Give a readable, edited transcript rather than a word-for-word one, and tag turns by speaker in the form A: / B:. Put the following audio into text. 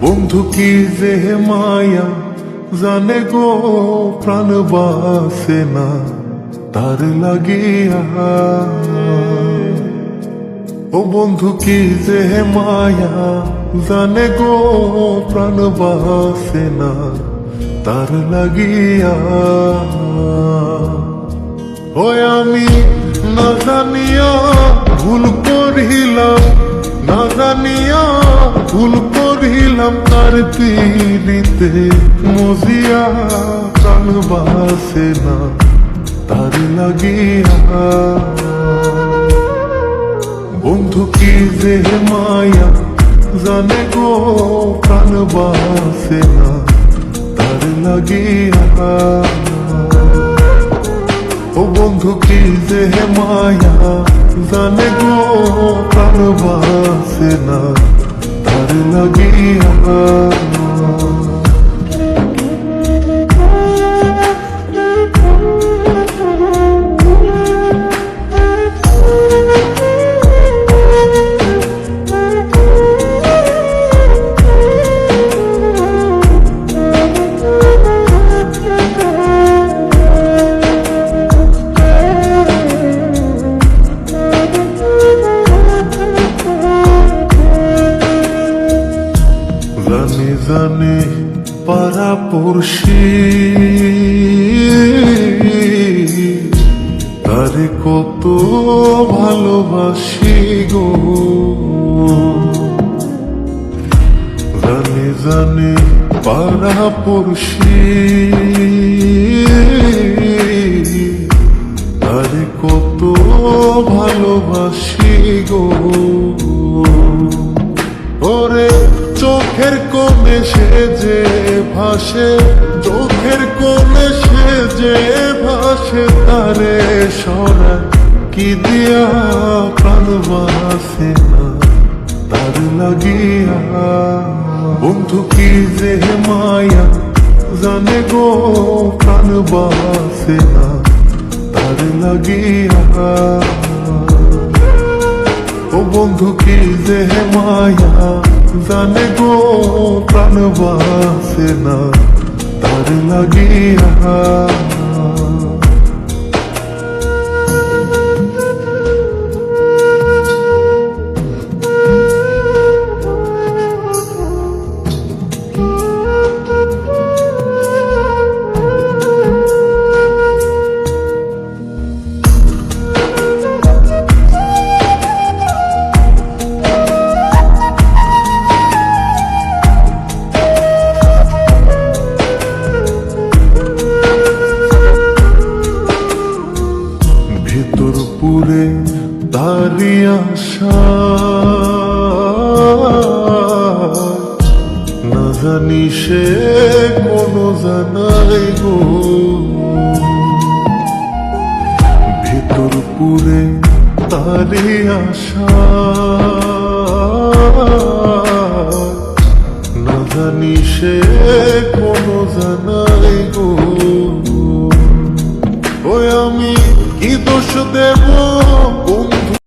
A: বন্ধু কি যে মায়া জানে গো, প্রাণ বাসে না তার লাগিয়া। ও বন্ধু কি যে মায়া জানে গো, প্রাণ বাসে না তার লাগিয়া। ওই আমি না জানিয়া ভুল করিলাম, না জানিয়া ভুল করিলাম তার পিড়িতে মজিয়া। প্রাণ বাসে না তার লাগিয়া। বন্ধু কি যে মায়া জানে গো, প্রাণ বাসে না তার লাগিয়া। ও বন্ধু কি যে মায়া জানে গো, প্রাণ বাসে না তার লাগিয়া। জানে জানে পাড়া পড়শি তারে কত ভালোবাসি গো। জানে জানে পাড়া পড়শি তারে কত ভালোবাসি গো। ওরে চোখের কোণে সে যে ভাসে, চোখের কোণে সে যে ভাসে তারে সরায় কি দিয়া। প্রাণ বাসে না তার লাগিয়া। বন্ধু কি যে মায়া জানে গো, প্রাণ বাসে না তার লাগিয়া। ও বন্ধু কি যে মায়া জানে গো, প্রাণ বাসে না তার লাগিয়া। পুরে তারি আশা না জানি সে কোনো জানাই গো। ভেতর পুরে তারি আশা না জানি সে কোনো জানাই গো। ওই আমি কি দোষ দেব